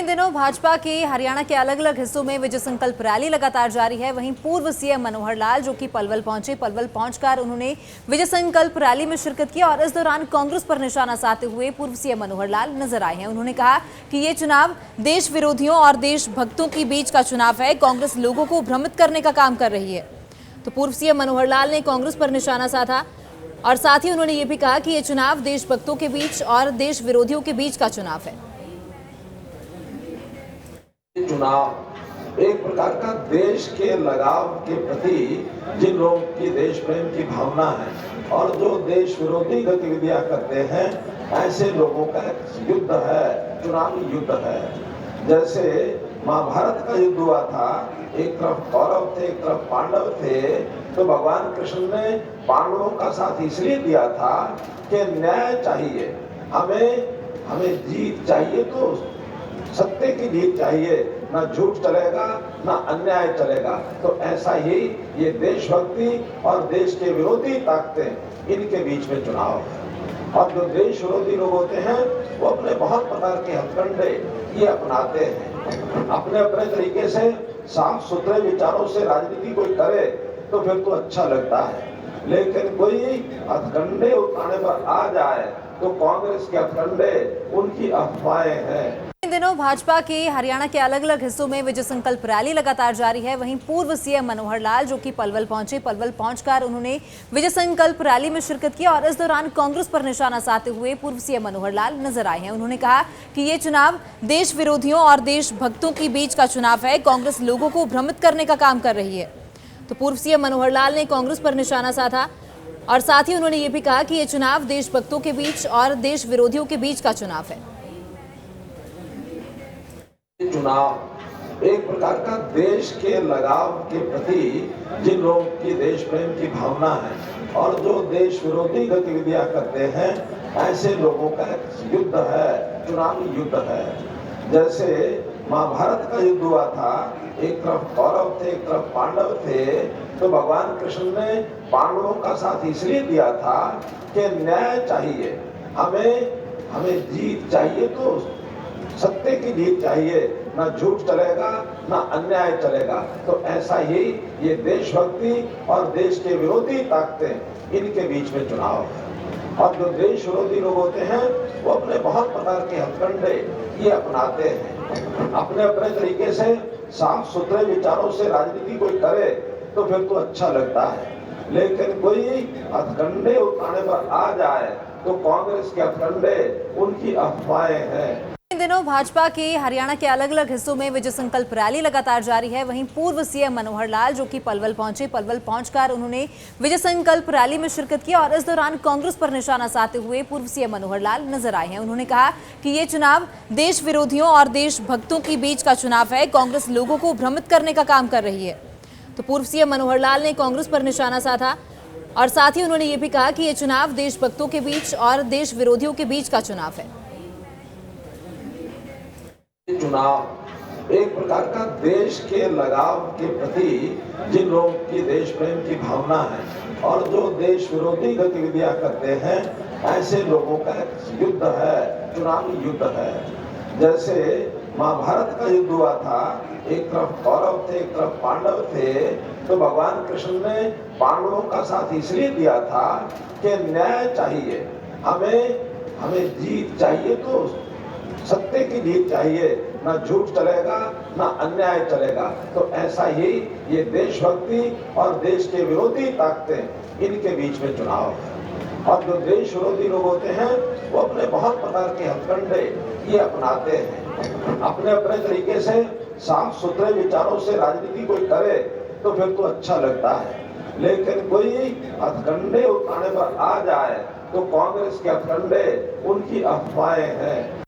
इन दिनों भाजपा के हरियाणा के अलग अलग हिस्सों में विजय संकल्प रैली लगातार जारी है। वहीं पूर्व सीएम मनोहर लाल जो कि पलवल पहुंचे, पलवल पहुंचकर उन्होंने विजय संकल्प रैली में शिरकत की और इस दौरान कांग्रेस पर निशाना साधते हुए पूर्व सीएम मनोहर लाल नजर आए हैं। उन्होंने कहा कि ये चुनाव देश विरोधियों और देशभक्तों के बीच का चुनाव है। कांग्रेस लोगों को भ्रमित करने का काम कर रही है। तो पूर्व सीएम मनोहर लाल ने कांग्रेस पर निशाना साधा और साथ ही उन्होंने ये भी कहा कि ये चुनाव देशभक्तों के बीच और देश विरोधियों के बीच का चुनाव है। चुनाव एक प्रकार का देश के लगाव के प्रति जिन लोगों की देश प्रेम की भावना है और जो देश विरोधी गतिविधियां करते हैं, ऐसे लोगों का युद्ध है, चुनावी युद्ध है। जैसे महाभारत का युद्ध हुआ था, एक तरफ कौरव थे, एक तरफ पांडव थे, तो भगवान कृष्ण ने पांडवों का साथ इसलिए दिया था कि न्याय चाहिए, हमें जीत चाहिए, तो सत्य की जीत चाहिए, ना झूठ चलेगा ना अन्याय चलेगा। तो ऐसा ही ये देशभक्ति और देश के विरोधी ताकतें, इनके बीच में चुनाव है। और जो देश विरोधी लोग होते हैं वो अपने बहुत प्रकार के हथकंडे ये अपनाते हैं। अपने अपने तरीके से साफ सुथरे विचारों से राजनीति कोई करे तो फिर तो अच्छा लगता है, लेकिन कोई हथकंडे उठाने पर आ जाए तो कांग्रेस के हथकंडे उनकी अफवाहें हैं। इन दिनों भाजपा के हरियाणा के अलग अलग हिस्सों में विजय संकल्प रैली लगातार जारी है। वहीं पूर्व सीएम मनोहर लाल जो कि पलवल पहुंचे, पलवल पहुंचकर उन्होंने विजय संकल्प रैली में शिरकत की और इस दौरान कांग्रेस पर निशाना साधते हुए पूर्व सीएम मनोहर लाल नजर आए हैं। उन्होंने कहा कि ये चुनाव देश विरोधियों और देशभक्तों के बीच का चुनाव है। कांग्रेस लोगों को भ्रमित करने का काम कर रही है। तो पूर्व सीएम मनोहर लाल ने कांग्रेस पर निशाना साधा और साथ ही उन्होंने ये भी कहा कि ये चुनाव देशभक्तों के बीच और देश विरोधियों के बीच का चुनाव है। चुनाव एक प्रकार का देश के लगाव के प्रति जिन लोगों की देश प्रेम की भावना है और जो देश विरोधी गतिविधियां करते हैं, ऐसे लोगों का युद्ध है, चुनावी युद्ध है। जैसे महाभारत का युद्ध हुआ था, एक तरफ कौरव थे, एक तरफ पांडव थे, तो भगवान कृष्ण ने पांडवों का साथ इसलिए दिया था कि न्याय चाहिए, हमें जीत चाहिए, तो सत्य की जीत चाहिए, ना झूठ चलेगा ना अन्याय चलेगा। तो ऐसा ही ये देशभक्ति और देश के विरोधी ताकतें, इनके बीच में चुनाव है। और जो देश विरोधी लोग होते हैं वो अपने बहुत प्रकार के हथकंडे ये अपनाते हैं। अपने अपने तरीके से साफ सुथरे विचारों से राजनीति कोई करे तो फिर तो अच्छा लगता है, लेकिन कोई हथकंडे उठाने पर आ जाए तो कांग्रेस के हथकंडे उनकी अफवाहें हैं। इन दिनों भाजपा के हरियाणा के अलग अलग हिस्सों में विजय संकल्प रैली लगातार जारी है। वहीं पूर्व सीएम मनोहर लाल जो कि पलवल पहुंचे, पलवल पहुंचकर उन्होंने विजय संकल्प रैली में शिरकत की और इस दौरान कांग्रेस पर निशाना साधते हुए पूर्व सीएम मनोहर लाल नजर आए हैं। उन्होंने कहा कि ये चुनाव देश विरोधियों और देशभक्तों के बीच का चुनाव है। कांग्रेस लोगों को भ्रमित करने का काम कर रही है। तो पूर्व सीएम मनोहर लाल ने कांग्रेस पर निशाना साधा और साथ ही उन्होंने ये भी कहा कि ये चुनाव देशभक्तों के बीच और देश विरोधियों के बीच का चुनाव है। चुनाव एक प्रकार का देश के लगाव के प्रति जिन लोगों की देश प्रेम की भावना है और जो देश विरोधी गतिविधियां करते हैं, ऐसे लोगों का युद्ध है, चुनावी युद्ध है। जैसे महाभारत का युद्ध हुआ था, एक तरफ कौरव थे, एक तरफ पांडव थे, तो भगवान कृष्ण ने पांडवों का साथ इसलिए दिया था कि न्याय चाहिए, हमें जीत चाहिए, तो सत्य की जीत चाहिए, ना झूठ चलेगा ना अन्याय चलेगा। तो ऐसा ही ये देशभक्ति और देश के विरोधी ताकतें, इनके बीच में चुनाव है। और जो देश विरोधी लोग होते हैं वो अपने बहुत प्रकार के हथकंडे ये अपनाते हैं। अपने अपने तरीके से साफ सुथरे विचारों से राजनीति कोई करे तो फिर तो अच्छा लगता है, लेकिन कोई हथकंडे उठाने पर आ जाए तो कांग्रेस के हथकंडे उनकी अफवाहें हैं।